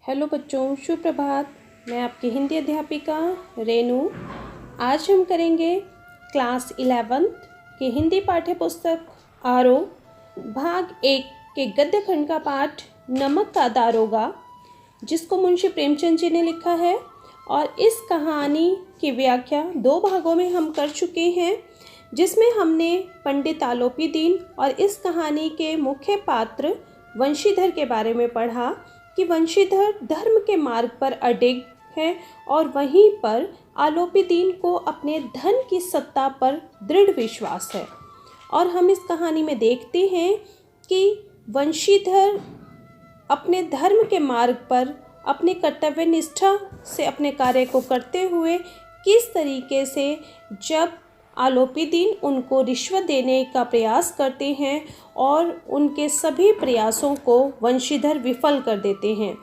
Hello बच्चों, शुभ प्रभात। मैं आपकी हिंदी अध्यापिका रेनू। आज हम करेंगे क्लास 11th की हिंदी पाठ्य पुस्तक आरोह भाग 1 के गद्य खंड का पाठ नमक का दारोगा, जिसको मुंशी प्रेमचंद जी ने लिखा है। और इस कहानी की व्याख्या 2 भागों में हम कर चुके हैं, जिसमें हमने पंडित आलोपी दीन और इस कहानी के मुख्य पात्र वंशीधर के बारे में पढ़ा कि वंशीधर धर्म के मार्ग पर अडिग है और वहीं पर आलोपी दीन को अपने धन की सत्ता पर दृढ़ विश्वास है। और हम इस कहानी में देखते हैं कि वंशीधर अपने धर्म के मार्ग पर अपने कर्तव्य निष्ठा से अपने कार्य को करते हुए किस तरीके से जब आलोपी दीन उनको रिश्वत देने का प्रयास करते हैं और उनके सभी प्रयासों को वंशीधर विफल कर देते हैं।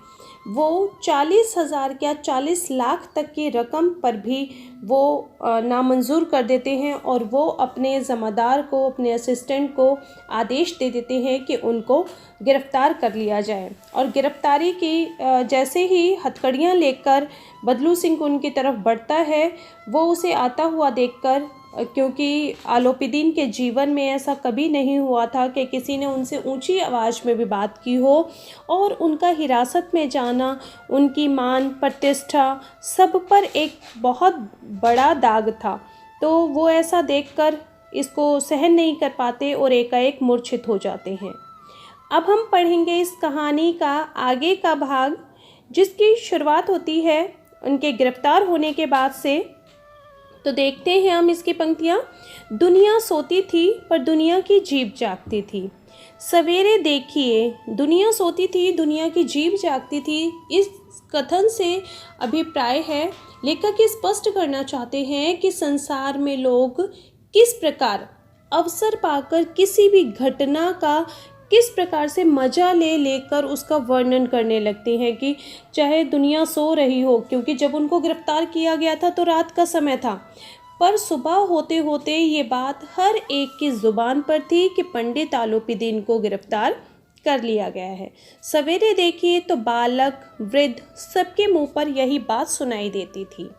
वो 40,000 या 40 लाख तक की रकम पर भी वो नामंजूर कर देते हैं और वो अपने ज़मादार को, अपने असिस्टेंट को आदेश दे देते हैं कि उनको गिरफ्तार कर लिया जाए। और गिरफ्तारी की जैसे ही हथकड़ियाँ लेकर बदलू सिंह उनकी तरफ बढ़ता है, वो उसे आता हुआ देखकर, क्योंकि आलोपी दीन के जीवन में ऐसा कभी नहीं हुआ था कि किसी ने उनसे ऊंची आवाज़ में भी बात की हो, और उनका हिरासत में जाना उनकी मान प्रतिष्ठा सब पर एक बहुत बड़ा दाग था। तो वो ऐसा देखकर इसको सहन नहीं कर पाते और एकाएक मूर्छित हो जाते हैं। अब हम पढ़ेंगे इस कहानी का आगे का भाग, जिसकी शुरुआत होती है उनके गिरफ्तार होने के बाद से। तो देखते हैं हम इसकी पंक्तियाँ। दुनिया सोती थी पर दुनिया की जीभ जागती थी। सवेरे देखिए, दुनिया सोती थी, दुनिया की जीभ जागती थी। इस कथन से अभिप्राय है, लेखक ये स्पष्ट करना चाहते हैं कि संसार में लोग किस प्रकार अवसर पाकर किसी भी घटना का किस प्रकार से मज़ा ले लेकर उसका वर्णन करने लगते हैं कि चाहे दुनिया सो रही हो, क्योंकि जब उनको गिरफ्तार किया गया था तो रात का समय था, पर सुबह होते होते ये बात हर एक की ज़ुबान पर थी कि पंडित आलोपी दीन को गिरफ्तार कर लिया गया है। सवेरे देखिए तो बालक वृद्ध सबके मुंह पर यही बात सुनाई देती थी।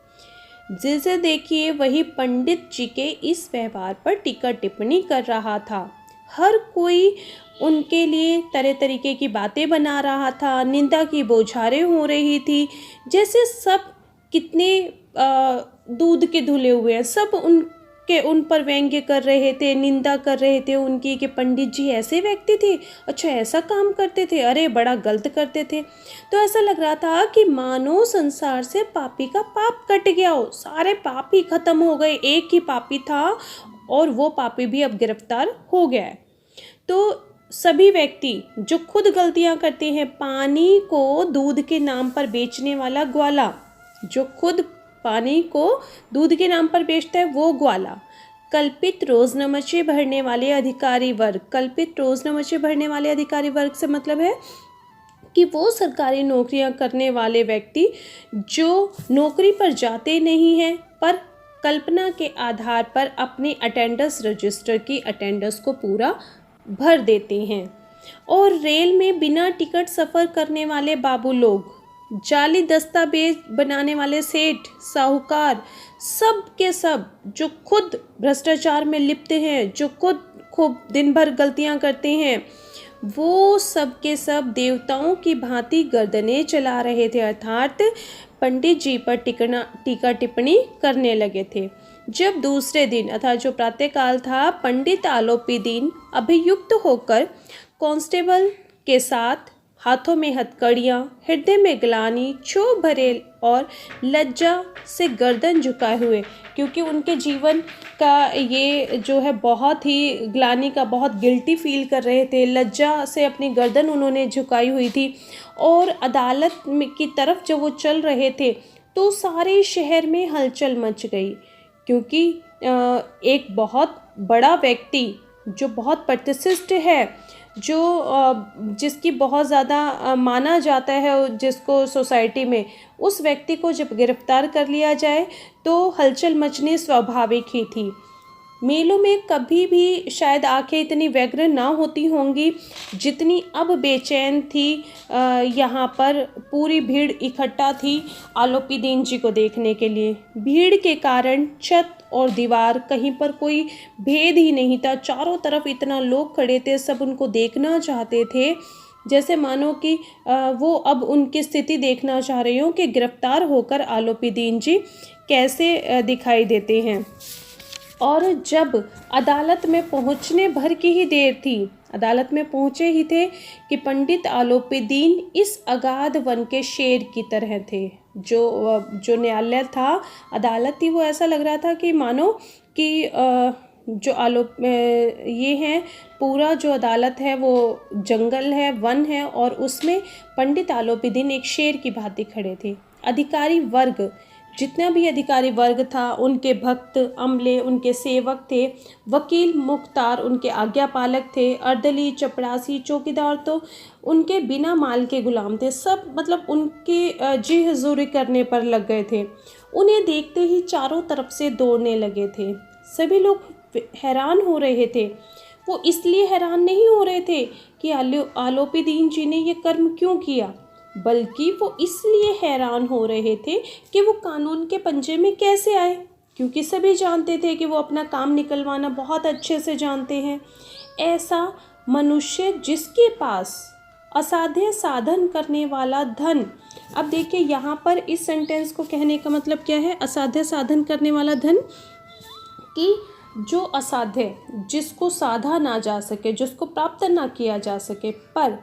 जिसे देखिए वही पंडित जी के इस व्यवहार पर टीका टिप्पणी कर रहा था। हर कोई उनके लिए तरह तरीके की बातें बना रहा था, निंदा की बौछारें हो रही थी, जैसे सब कितने दूध के धुले हुए हैं। सब उन पर व्यंग्य कर रहे थे, निंदा कर रहे थे उनकी कि पंडित जी ऐसे व्यक्ति थे, अच्छा ऐसा काम करते थे, अरे बड़ा गलत करते थे। तो ऐसा लग रहा था कि मानो संसार से पापी का पाप कट गया हो, सारे पापी खत्म हो गए, एक ही पापी था और वो पापी भी अब गिरफ्तार हो गया है। तो सभी व्यक्ति जो खुद गलतियां करते हैं, पानी को दूध के नाम पर बेचने वाला ग्वाला, जो खुद पानी को दूध के नाम पर बेचता है वो ग्वाला, कल्पित रोजनामचे भरने वाले अधिकारी वर्ग। कल्पित रोजनामचे भरने वाले अधिकारी वर्ग से मतलब है कि वो सरकारी नौकरियां करने वाले व्यक्ति जो नौकरी पर जाते नहीं हैं, पर कल्पना के आधार पर अपने अटेंडेंस रजिस्टर की अटेंडेंस को पूरा भर देते हैं। और रेल में बिना टिकट सफ़र करने वाले बाबू लोग, जाली दस्तावेज बनाने वाले सेठ साहूकार, सब के सब जो खुद भ्रष्टाचार में लिप्त हैं, जो खुद खूब दिन भर गलतियां करते हैं, वो सब के सब देवताओं की भांति गर्दनें चला रहे थे, अर्थात पंडित जी पर टीका टिप्पणी करने लगे थे। जब दूसरे दिन अर्थात जो प्रातःकाल था, पंडित आलोपी दीन अभियुक्त होकर कांस्टेबल के साथ हाथों में हथकड़ियाँ, हृदय में ग्लानि, क्षोभ भरे और लज्जा से गर्दन झुकाए हुए, क्योंकि उनके जीवन का ये जो है बहुत ही ग्लानि का, बहुत गिल्टी फील कर रहे थे, लज्जा से अपनी गर्दन उन्होंने झुकाई हुई थी। और अदालत की तरफ जब वो चल रहे थे तो सारे शहर में हलचल मच गई, क्योंकि एक बहुत बड़ा व्यक्ति जो बहुत प्रतिष्ठित है, जो जिसकी बहुत ज़्यादा माना जाता है जिसको सोसाइटी में, उस व्यक्ति को जब गिरफ्तार कर लिया जाए तो हलचल मचनी स्वाभाविक ही थी। मेलों में कभी भी शायद आंखें इतनी व्यग्र ना होती होंगी जितनी अब बेचैन थी। यहाँ पर पूरी भीड़ इकट्ठा थी आलोपी दीन जी को देखने के लिए। भीड़ के कारण छत और दीवार कहीं पर कोई भेद ही नहीं था। चारों तरफ इतना लोग खड़े थे, सब उनको देखना चाहते थे, जैसे मानो कि वो अब उनकी स्थिति देखना चाह रही हो कि गिरफ्तार होकर आलोपी दीन जी कैसे दिखाई देते हैं। और जब अदालत में पहुंचने भर की ही देर थी, अदालत में पहुंचे ही थे कि पंडित आलोपी दीन इस अगाध वन के शेर की तरह थे। जो न्यायालय था, अदालत थी, वो ऐसा लग रहा था कि मानो कि जो ये हैं, पूरा जो अदालत है वो जंगल है, वन है, और उसमें पंडित आलोपी दीन एक शेर की भांति खड़े थे। अधिकारी वर्ग, जितना भी अधिकारी वर्ग था, उनके भक्त, अमले उनके सेवक थे, वकील मुख्तार उनके आज्ञापालक थे, अर्दली, चपरासी, चौकीदार तो उनके बिना माल के गुलाम थे। सब मतलब उनके जी हजूरी करने पर लग गए थे। उन्हें देखते ही चारों तरफ से दौड़ने लगे थे। सभी लोग हैरान हो रहे थे। वो इसलिए हैरान नहीं हो रहे थे कि आलोपी दीन जी ने ये कर्म क्यों किया, बल्कि वो इसलिए हैरान हो रहे थे कि वो कानून के पंजे में कैसे आए, क्योंकि सभी जानते थे कि वो अपना काम निकलवाना बहुत अच्छे से जानते हैं। ऐसा मनुष्य जिसके पास असाध्य साधन करने वाला धन, अब देखिए यहाँ पर इस सेंटेंस को कहने का मतलब क्या है, असाध्य साधन करने वाला धन, कि जो असाध्य, जिसको साधा ना जा सके, जिसको प्राप्त ना किया जा सके, पर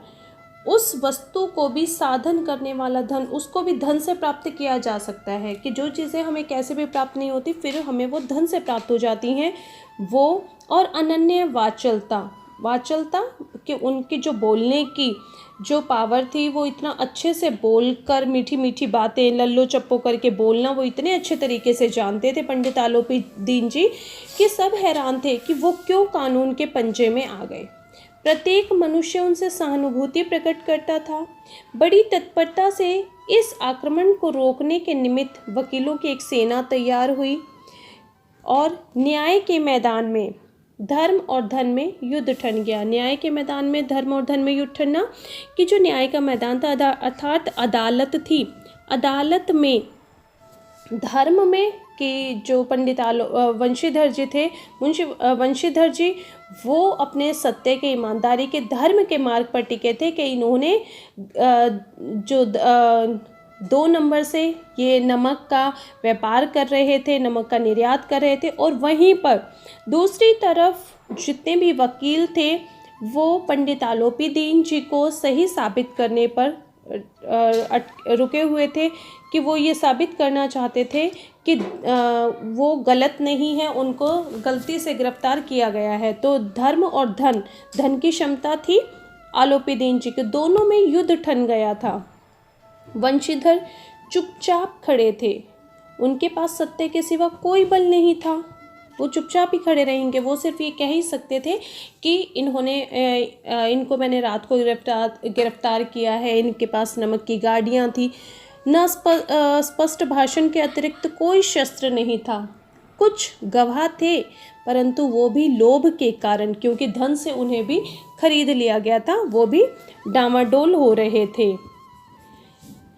उस वस्तु को भी साधन करने वाला धन, उसको भी धन से प्राप्त किया जा सकता है। कि जो चीज़ें हमें कैसे भी प्राप्त नहीं होती, फिर हमें वो धन से प्राप्त हो जाती हैं, वो। और अनन्य वाचलता, वाचलता कि उनकी जो बोलने की जो पावर थी, वो इतना अच्छे से बोलकर, मीठी मीठी बातें लल्लो चप्पो करके बोलना, वो इतने अच्छे तरीके से जानते थे पंडित आलोपी दीन जी कि सब हैरान थे कि वो क्यों कानून के पंजे में आ गए। प्रत्येक मनुष्य उनसे सहानुभूति प्रकट करता था। बड़ी तत्परता से इस आक्रमण को रोकने के निमित्त वकीलों की एक सेना तैयार हुई और न्याय के मैदान में धर्म और धन में युद्ध ठन गया। न्याय के मैदान में धर्म और धन में युद्ध ठनना, कि जो न्याय का मैदान था अर्थात अदालत थी, अदालत में धर्म में कि जो पंडित वंशीधर जी थे, मुंशी वंशीधर जी, वो अपने सत्य के, ईमानदारी के, धर्म के मार्ग पर टिके थे कि इन्होंने जो 2 नंबर से ये नमक का व्यापार कर रहे थे, नमक का निर्यात कर रहे थे, और वहीं पर दूसरी तरफ जितने भी वकील थे वो पंडित आलोपी दीन जी को सही साबित करने पर रुके हुए थे, कि वो ये साबित करना चाहते थे कि वो गलत नहीं है, उनको गलती से गिरफ्तार किया गया है। तो धर्म और धन की क्षमता थी आलोपी दीन जी के, दोनों में युद्ध ठन गया था। वंशीधर चुपचाप खड़े थे, उनके पास सत्य के सिवा कोई बल नहीं था, वो चुपचाप ही खड़े रहेंगे। वो सिर्फ ये कह ही सकते थे कि इनको मैंने रात को गिरफ्तार किया है, इनके पास नमक की गाड़ियाँ थी। न स्पष्ट भाषण के अतिरिक्त कोई शस्त्र नहीं था। कुछ गवाह थे, परंतु वो भी लोभ के कारण, क्योंकि धन से उन्हें भी खरीद लिया गया था, वो भी डामाडोल हो रहे थे।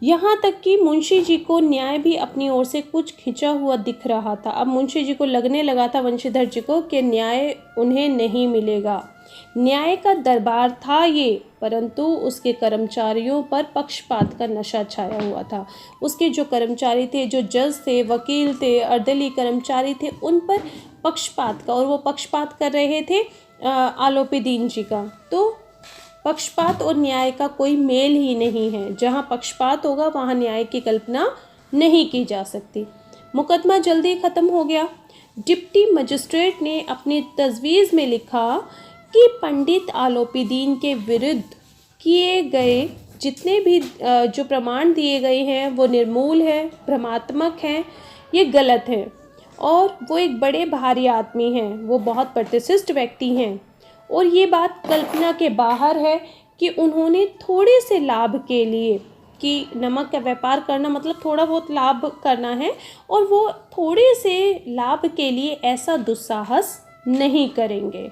यहाँ तक कि मुंशी जी को न्याय भी अपनी ओर से कुछ खिंचा हुआ दिख रहा था। अब मुंशी जी को लगने लगा था, वंशीधर जी को, कि न्याय उन्हें नहीं मिलेगा। न्याय का दरबार था ये, परंतु उसके कर्मचारियों पर पक्षपात का नशा छाया हुआ था। उसके जो कर्मचारी थे, जो जज थे, वकील थे, अर्दली कर्मचारी थे, उन पर पक्षपात का, और वो पक्षपात कर रहे थे आलोपी दीन जी का। तो पक्षपात और न्याय का कोई मेल ही नहीं है। जहाँ पक्षपात होगा वहाँ न्याय की कल्पना नहीं की जा सकती। मुकदमा जल्दी ख़त्म हो गया। डिप्टी मजिस्ट्रेट ने अपनी तजवीज़ में लिखा कि पंडित आलोपी दीन के विरुद्ध किए गए जितने भी जो प्रमाण दिए गए हैं वो निर्मूल है, भ्रमात्मक हैं, ये गलत हैं, और वो एक बड़े भारी आदमी हैं, वो बहुत प्रतिष्ठित व्यक्ति हैं, और ये बात कल्पना के बाहर है कि उन्होंने थोड़े से लाभ के लिए, कि नमक का व्यापार करना मतलब थोड़ा बहुत लाभ करना है, और वो थोड़े से लाभ के लिए ऐसा दुस्साहस नहीं करेंगे।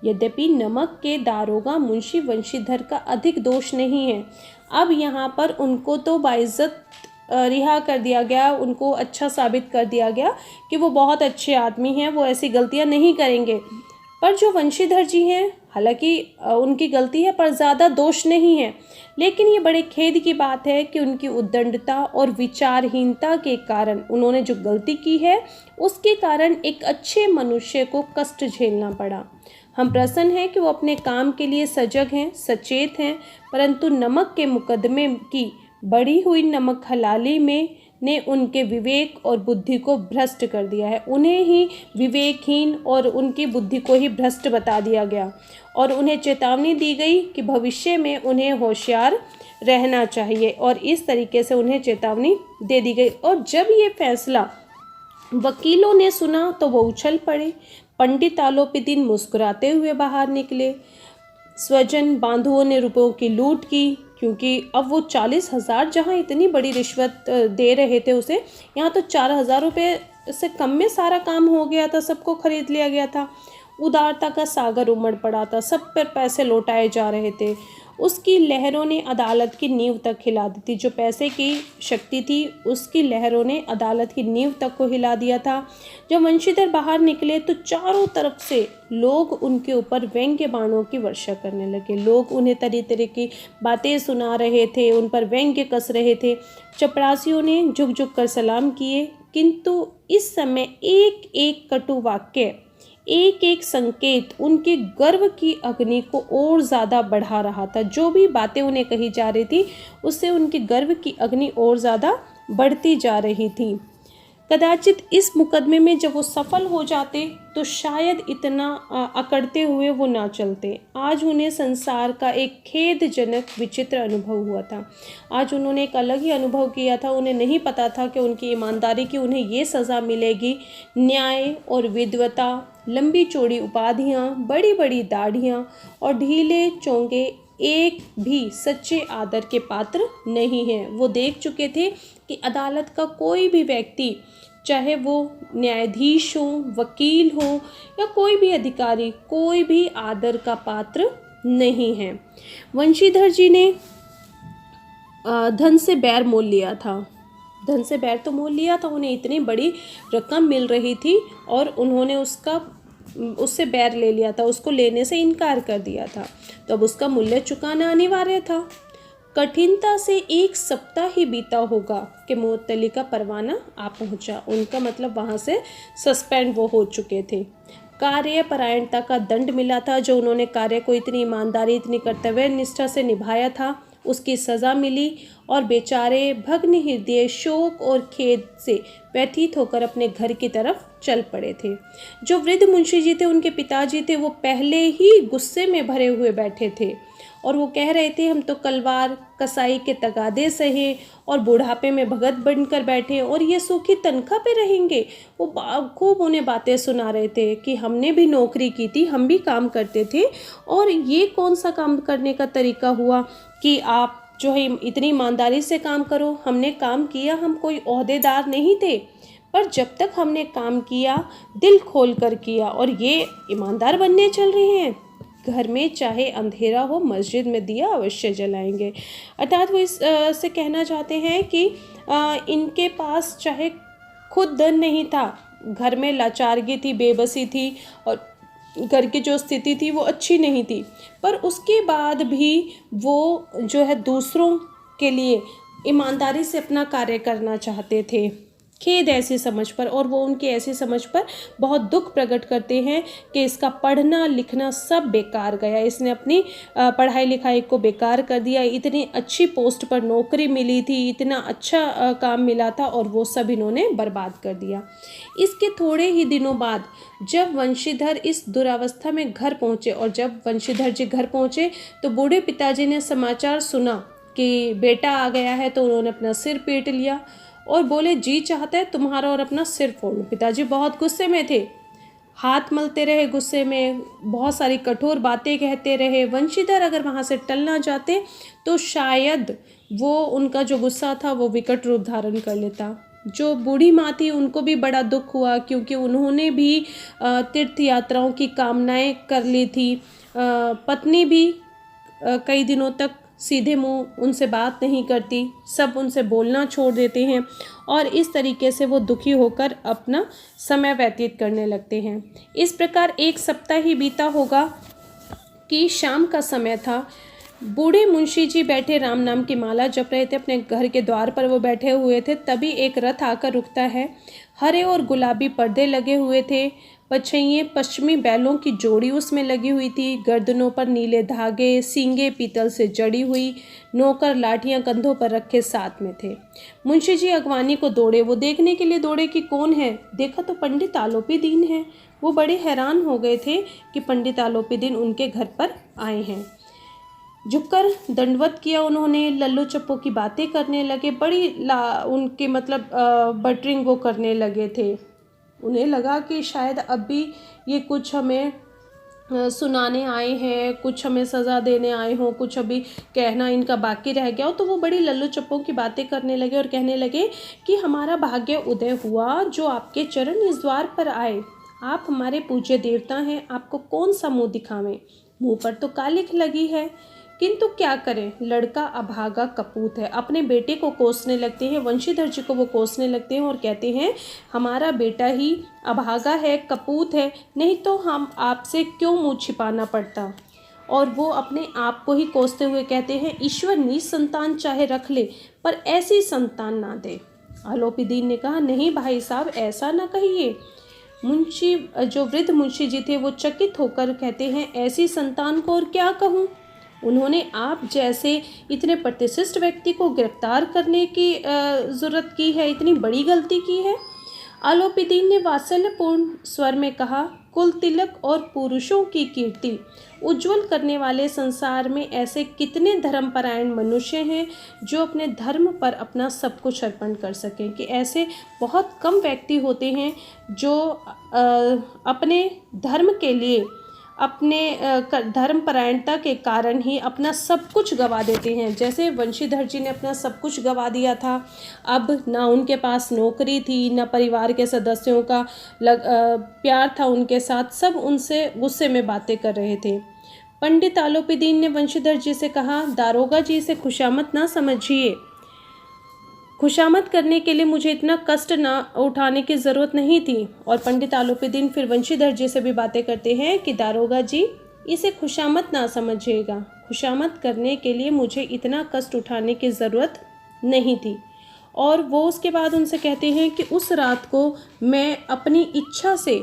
यद्यपि नमक के दारोगा मुंशी वंशीधर का अधिक दोष नहीं है। अब यहाँ पर उनको तो बाइज्जत रिहा कर दिया गया, उनको अच्छा साबित कर दिया गया कि वो बहुत अच्छे आदमी हैं, वो ऐसी गलतियाँ नहीं करेंगे। पर जो वंशीधर जी हैं, हालांकि उनकी गलती है पर ज़्यादा दोष नहीं है, लेकिन ये बड़े खेद की बात है कि उनकी उद्दंडता और विचारहीनता के कारण, उन्होंने जो गलती की है उसके कारण एक अच्छे मनुष्य को कष्ट झेलना पड़ा। हम प्रसन्न हैं कि वो अपने काम के लिए सजग हैं, सचेत हैं, परंतु नमक के मुकदमे की बढ़ी हुई नमक हलाली में ने उनके विवेक और बुद्धि को भ्रष्ट कर दिया है। उन्हें ही विवेकहीन और उनकी बुद्धि को ही भ्रष्ट बता दिया गया और उन्हें चेतावनी दी गई कि भविष्य में उन्हें होशियार रहना चाहिए, और इस तरीके से उन्हें चेतावनी दे दी गई। और जब ये फैसला वकीलों ने सुना तो वो उछल पड़े। पंडित आलोपीदीन मुस्कुराते हुए बाहर निकले। स्वजन बांधुओं ने रुपयों की लूट की, क्योंकि अब वो 40,000 जहाँ इतनी बड़ी रिश्वत दे रहे थे उसे, यहाँ तो 4,000 रुपये से कम में सारा काम हो गया था, सबको खरीद लिया गया था। उदारता का सागर उमड़ पड़ा था, सब पर पैसे लौटाए जा रहे थे। उसकी लहरों ने अदालत की नींव तक हिला दी थी। जो पैसे की शक्ति थी उसकी लहरों ने अदालत की नींव तक को हिला दिया था। जब वंशीधर बाहर निकले तो चारों तरफ से लोग उनके ऊपर व्यंग्य बाणों की वर्षा करने लगे। लोग उन्हें तरह तरह की बातें सुना रहे थे, उन पर व्यंग्य कस रहे थे। चपरासियों ने झुक झुक कर सलाम किए, किंतु इस समय एक एक कटु वाक्य, एक एक संकेत उनके गर्व की अग्नि को और ज़्यादा बढ़ा रहा था। जो भी बातें उन्हें कही जा रही थी उससे उनके गर्व की अग्नि और ज़्यादा बढ़ती जा रही थी। कदाचित इस मुकदमे में जब वो सफल हो जाते तो शायद इतना अकड़ते हुए वो ना चलते। आज उन्हें संसार का एक खेदजनक विचित्र अनुभव हुआ था। आज उन्होंने एक अलग ही अनुभव किया था। उन्हें नहीं पता था कि उनकी ईमानदारी की उन्हें ये सज़ा मिलेगी। न्याय और विद्वता, लंबी चौड़ी उपाधियाँ, बड़ी बड़ी दाढ़ियाँ और ढीले चोंगे एक भी सच्चे आदर के पात्र नहीं हैं। वो देख चुके थे कि अदालत का कोई भी व्यक्ति, चाहे वो न्यायाधीश हो, वकील हो या कोई भी अधिकारी, कोई भी आदर का पात्र नहीं है। वंशीधर जी ने धन से बैर मोल लिया था। धन से बैर तो मोल लिया था, उन्हें इतनी बड़ी रकम मिल रही थी और उन्होंने उससे बैर ले लिया था, उसको लेने से इनकार कर दिया था, तो अब उसका मूल्य चुकाना अनिवार्य था। कठिनता से 1 सप्ताह ही बीता होगा कि मुअत्तली का परवाना आ पहुंचा। उनका मतलब वहां से सस्पेंड वो हो चुके थे। कार्यपरायणता का दंड मिला था। जो उन्होंने कार्य को इतनी ईमानदारी, इतनी कर्तव्य निष्ठा से निभाया था, उसकी सज़ा मिली और बेचारे भग्न हृदय, शोक और खेद से व्यथित होकर अपने घर की तरफ चल पड़े थे। जो वृद्ध मुंशी जी थे, उनके पिताजी थे, वो पहले ही गुस्से में भरे हुए बैठे थे और वो कह रहे थे हम तो कलवार कसाई के तगादे सहे और बुढ़ापे में भगत बनकर बैठे और ये सूखी तनख्वाह पे रहेंगे। वो खूब उन्हें बातें सुना रहे थे कि हमने भी नौकरी की थी, हम भी काम करते थे और ये कौन सा काम करने का तरीका हुआ कि आप जो है इतनी ईमानदारी से काम करो। हमने काम किया, हम कोई ओहदेदार नहीं थे, पर जब तक हमने काम किया दिल खोल कर किया और ये ईमानदार बनने चल रहे हैं। घर में चाहे अंधेरा हो, मस्जिद में दिया अवश्य जलाएंगे। अर्थात वो इस से कहना चाहते हैं कि इनके पास चाहे खुद धन नहीं था, घर में लाचारगी थी, बेबसी थी और घर की जो स्थिति थी वो अच्छी नहीं थी, पर उसके बाद भी वो जो है दूसरों के लिए ईमानदारी से अपना कार्य करना चाहते थे। खेद ऐसी समझ पर, और वो उनकी ऐसी समझ पर बहुत दुख प्रकट करते हैं कि इसका पढ़ना लिखना सब बेकार गया, इसने अपनी पढ़ाई लिखाई को बेकार कर दिया। इतनी अच्छी पोस्ट पर नौकरी मिली थी, इतना अच्छा काम मिला था और वो सब इन्होंने बर्बाद कर दिया। इसके थोड़े ही दिनों बाद जब वंशीधर इस दुरावस्था में घर पहुँचे, और जब वंशीधर जी घर पहुँचे तो बूढ़े पिताजी ने समाचार सुना कि बेटा आ गया है, तो उन्होंने अपना सिर पीट लिया और बोले जी चाहता है तुम्हारा और अपना सिर फोड़ लूं। पिताजी बहुत गुस्से में थे, हाथ मलते रहे गुस्से में, बहुत सारी कठोर बातें कहते रहे। वंशीधर अगर वहाँ से टल ना जाते तो शायद वो उनका जो गुस्सा था वो विकट रूप धारण कर लेता। जो बूढ़ी माँ थी उनको भी बड़ा दुख हुआ, क्योंकि उन्होंने भी तीर्थ यात्राओं की कामनाएं कर ली थी। पत्नी भी कई दिनों तक सीधे मुंह उनसे बात नहीं करती, सब उनसे बोलना छोड़ देते हैं और इस तरीके से वो दुखी होकर अपना समय व्यतीत करने लगते हैं। इस प्रकार एक सप्ताह ही बीता होगा कि शाम का समय था। बूढ़े मुंशी जी बैठे राम नाम की माला जप रहे थे। अपने घर के द्वार पर वो बैठे हुए थे, तभी एक रथ आकर रुकता है। हरे और गुलाबी पर्दे लगे हुए थे। पछइये पश्चिमी बैलों की जोड़ी उसमें लगी हुई थी। गर्दनों पर नीले धागे, सींगे पीतल से जड़ी हुई, नौकर लाठियां कंधों पर रखे साथ में थे। मुंशी जी अगवानी को दौड़े। वो देखने के लिए दौड़े कि कौन है। देखा तो पंडित आलोपी दीन है। वो बड़े हैरान हो गए थे कि पंडित आलोपी दीन उनके घर पर आए हैं। झुककर दंडवत किया उन्होंने। लल्लू चप्पू की बातें करने लगे। बड़ी उनके बटरिंग वो करने लगे थे। उन्हें लगा कि शायद अब भी ये कुछ हमें सुनाने आए हैं, कुछ हमें सज़ा देने आए हों, कुछ अभी कहना इनका बाकी रह गया हो। तो वो बड़ी लल्लू चप्पों की बातें करने लगे और कहने लगे कि हमारा भाग्य उदय हुआ जो आपके चरण इस द्वार पर आए। आप हमारे पूज्य देवता हैं, आपको कौन सा मुँह दिखावें। मुँह पर तो कालिख लगी है, किंतु क्या करें, लड़का अभागा कपूत है। अपने बेटे को कोसने लगते हैं, वंशीधर जी को वो कोसने लगते हैं और कहते हैं हमारा बेटा ही अभागा है, कपूत है, नहीं तो हम आपसे क्यों मुँह छिपाना पड़ता। और वो अपने आप को ही कोसते हुए कहते हैं ईश्वर निसंतान चाहे रख ले, पर ऐसी संतान ना दे। आलोपी दीन ने कहा नहीं भाई साहब, ऐसा ना कहिए। मुंशी जो वृद्ध मुंशी जी थे वो चकित होकर कहते हैं ऐसी संतान को और क्या कहूँ। उन्होंने आप जैसे इतने प्रतिष्ठित व्यक्ति को गिरफ्तार करने की ज़रूरत की है, इतनी बड़ी गलती की है। आलोपी दीन ने वात्सल्यपूर्ण स्वर में कहा कुल तिलक और पुरुषों की कीर्ति उज्जवल करने वाले संसार में ऐसे कितने धर्मपरायण मनुष्य हैं जो अपने धर्म पर अपना सब कुछ अर्पण कर सकें, कि ऐसे बहुत कम व्यक्ति होते हैं जो अपने धर्म के लिए, अपने धर्मपरायणता के कारण ही अपना सब कुछ गवा देते हैं। जैसे वंशीधर जी ने अपना सब कुछ गवा दिया था। अब ना उनके पास नौकरी थी, ना परिवार के सदस्यों का प्यार था उनके साथ, सब उनसे गुस्से में बातें कर रहे थे। पंडित आलोपी दीन ने वंशीधर जी से कहा दारोगा जी से खुशामद ना समझिए, खुशामद करने के लिए मुझे इतना कष्ट ना उठाने की ज़रूरत नहीं थी। और पंडित आलोपी दीन फिर वंशीधर जी से भी बातें करते हैं कि दारोगा जी इसे खुशामद ना समझिएगा, खुशामद करने के लिए मुझे इतना कष्ट उठाने की ज़रूरत नहीं थी। और वो उसके बाद उनसे कहते हैं कि उस रात को मैं अपनी इच्छा से,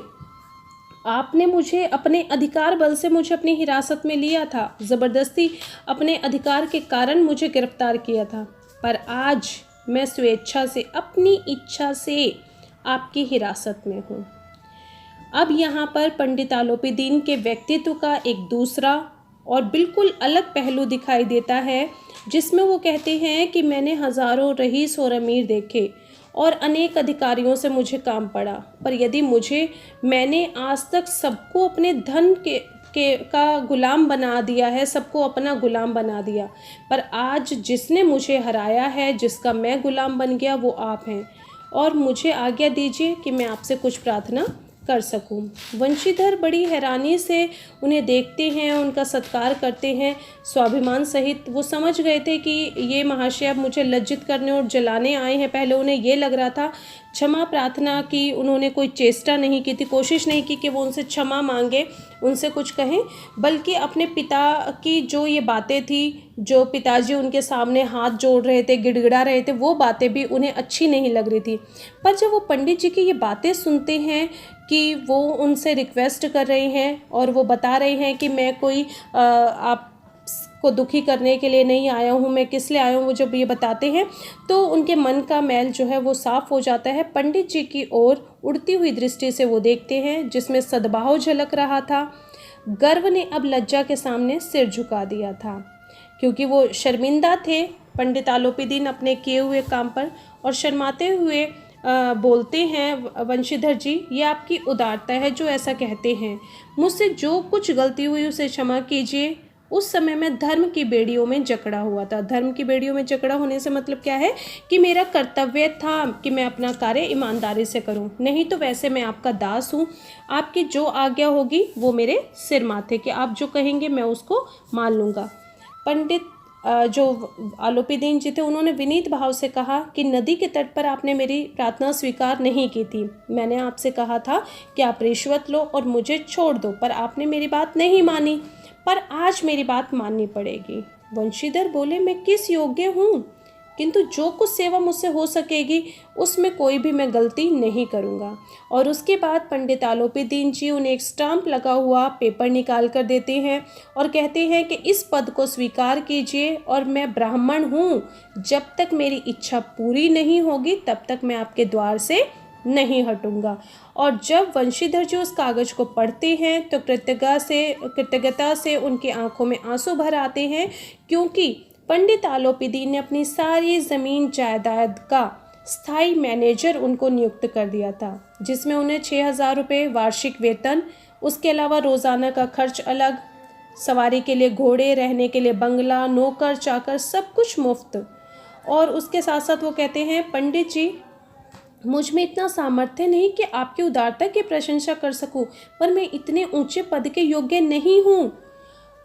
आपने मुझे अपने अधिकार बल से मुझे अपनी हिरासत में लिया था, ज़बरदस्ती अपने अधिकार के कारण मुझे गिरफ्तार किया था, पर आज मैं स्वेच्छा से, अपनी इच्छा से आपकी हिरासत में हूँ। अब यहाँ पर पंडित आलोपी दीन के व्यक्तित्व का एक दूसरा और बिल्कुल अलग पहलू दिखाई देता है, जिसमें वो कहते हैं कि मैंने हज़ारों रईस और अमीर देखे और अनेक अधिकारियों से मुझे काम पड़ा, पर यदि मैंने आज तक सबको अपने धन का गुलाम बना दिया है, सबको अपना गुलाम बना दिया, पर आज जिसने मुझे हराया है, जिसका मैं गुलाम बन गया, वो आप हैं। और मुझे आज्ञा दीजिए कि मैं आपसे कुछ प्रार्थना कर सकूं। वंशीधर बड़ी हैरानी से उन्हें देखते हैं, उनका सत्कार करते हैं स्वाभिमान सहित। वो समझ गए थे कि ये महाशय अब मुझे लज्जित करने और जलाने आए हैं। पहले उन्हें ये लग रहा था क्षमा प्रार्थना की, उन्होंने कोई चेष्टा नहीं की थी, कोशिश नहीं की कि वो उनसे क्षमा मांगे, उनसे कुछ कहें, बल्कि अपने पिता की जो ये बातें थी, जो पिताजी उनके सामने हाथ जोड़ रहे थे, गिड़गिड़ा रहे थे, वो बातें भी उन्हें अच्छी नहीं लग रही थी। पर जब वो पंडित जी की ये बातें सुनते हैं कि वो उनसे रिक्वेस्ट कर रहे हैं और वो बता रहे हैं कि मैं कोई आपको दुखी करने के लिए नहीं आया हूँ, मैं किस लिए आया हूँ, वो जब ये बताते हैं तो उनके मन का मैल जो है वो साफ हो जाता है। पंडित जी की ओर उड़ती हुई दृष्टि से वो देखते हैं, जिसमें सद्भाव झलक रहा था। गर्व ने अब लज्जा के सामने सिर झुका दिया था, क्योंकि वो शर्मिंदा थे पंडित आलोपी दीन अपने किए हुए काम पर, और शर्माते हुए बोलते हैं वंशीधर जी, ये आपकी उदारता है जो ऐसा कहते हैं, मुझसे जो कुछ गलती हुई उसे क्षमा कीजिए। उस समय मैं धर्म की बेड़ियों में जकड़ा हुआ था। धर्म की बेड़ियों में जकड़ा होने से मतलब क्या है कि मेरा कर्तव्य था कि मैं अपना कार्य ईमानदारी से करूं, नहीं तो वैसे मैं आपका दास हूं। आपकी जो आज्ञा होगी वो मेरे सिर माथे, कि आप जो कहेंगे मैं उसको मान लूँगा। पंडित जो आलोपी जी थे उन्होंने विनीत भाव से कहा कि नदी के तट पर आपने मेरी प्रार्थना स्वीकार नहीं की थी। मैंने आपसे कहा था कि आप रिश्वत लो और मुझे छोड़ दो, पर आपने मेरी बात नहीं मानी, पर आज मेरी बात माननी पड़ेगी। वंशीधर बोले, मैं किस योग्य हूँ, किंतु जो कुछ सेवा मुझसे हो सकेगी उसमें कोई भी मैं गलती नहीं करूँगा। और उसके बाद पंडित आलोपी जी उन्हें एक स्टाम्प लगा हुआ पेपर निकाल कर देते हैं और कहते हैं कि इस पद को स्वीकार कीजिए और मैं ब्राह्मण हूँ, जब तक मेरी इच्छा पूरी नहीं होगी तब तक मैं आपके द्वार से नहीं हटूंगा। और जब वंशीधर जी उस कागज़ को पढ़ते हैं तो कृतज्ञता से उनकी आंखों में आंसू भर आते हैं, क्योंकि पंडित आलोपी ने अपनी सारी ज़मीन जायदाद का स्थायी मैनेजर उनको नियुक्त कर दिया था, जिसमें उन्हें 6,000 रुपये वार्षिक वेतन, उसके अलावा रोज़ाना का खर्च अलग, सवारी के लिए घोड़े, रहने के लिए बंगला, नौकर चाकर, सब कुछ मुफ्त। और उसके साथ साथ वो कहते हैं, पंडित जी मुझ में इतना सामर्थ्य नहीं कि आपकी उदारता की प्रशंसा कर सकूं, पर मैं इतने ऊंचे पद के योग्य नहीं हूं।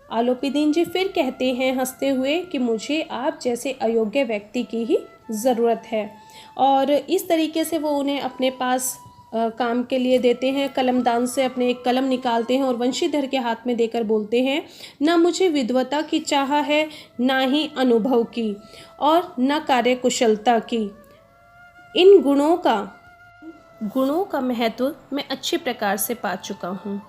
आलोपी जी फिर कहते हैं हंसते हुए कि मुझे आप जैसे अयोग्य व्यक्ति की ही ज़रूरत है। और इस तरीके से वो उन्हें अपने पास काम के लिए देते हैं। कलमदान से अपने एक कलम निकालते हैं और वंशीधर के हाथ में देकर बोलते हैं, ना मुझे विद्वता की चाह है, ना ही अनुभव की, और न कार्यकुशलता की। इन गुणों का महत्व मैं अच्छे प्रकार से पा चुका हूँ।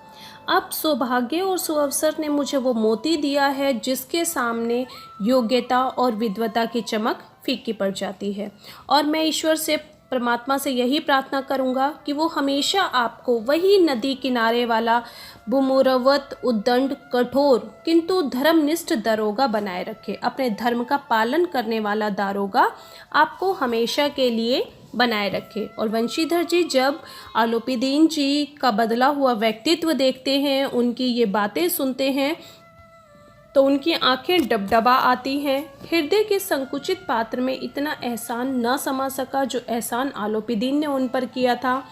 अब सौभाग्य और सुअवसर ने मुझे वो मोती दिया है जिसके सामने योग्यता और विद्वता की चमक फीकी पड़ जाती है। और मैं ईश्वर से, परमात्मा से यही प्रार्थना करूँगा कि वो हमेशा आपको वही नदी किनारे वाला बुमुरवत उद्दंड कठोर किंतु धर्मनिष्ठ दरोगा बनाए रखे। अपने धर्म का पालन करने वाला दारोगा आपको हमेशा के लिए बनाए रखे। और वंशीधर जी जब आलोपी जी का बदला हुआ व्यक्तित्व देखते हैं, उनकी ये बातें सुनते हैं, तो उनकी आंखें डबडबा आती हैं। हृदय के संकुचित पात्र में इतना एहसान न समा सका जो एहसान आलोपी ने उन पर किया था।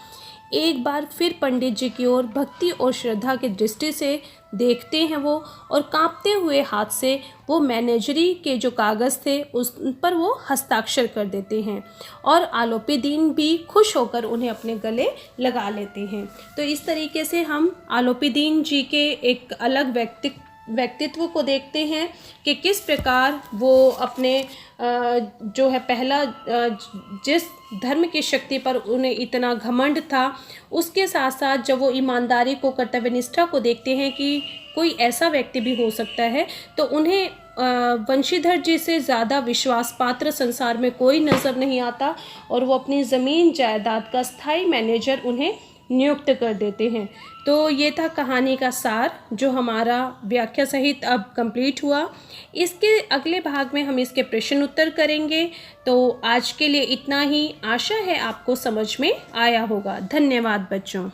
एक बार फिर पंडित जी की ओर भक्ति और श्रद्धा की दृष्टि से देखते हैं वो, और कांपते हुए हाथ से वो मैनेजरी के जो कागज़ थे उस पर वो हस्ताक्षर कर देते हैं, और आलोपी भी खुश होकर उन्हें अपने गले लगा लेते हैं। तो इस तरीके से हम आलोपी जी के एक अलग व्यक्तित्व को देखते हैं कि किस प्रकार वो अपने जो है पहला जिस धर्म की शक्ति पर उन्हें इतना घमंड था, उसके साथ साथ जब वो ईमानदारी को, कर्तव्यनिष्ठा को देखते हैं कि कोई ऐसा व्यक्ति भी हो सकता है, तो उन्हें वंशीधर जी से ज़्यादा विश्वास पात्र संसार में कोई नज़र नहीं आता, और वो अपनी ज़मीन जायदाद का स्थायी मैनेजर उन्हें नियुक्त कर देते हैं। तो ये था कहानी का सार जो हमारा व्याख्या सहित अब कंप्लीट हुआ। इसके अगले भाग में हम इसके प्रश्न उत्तर करेंगे। तो आज के लिए इतना ही। आशा है आपको समझ में आया होगा। धन्यवाद बच्चों।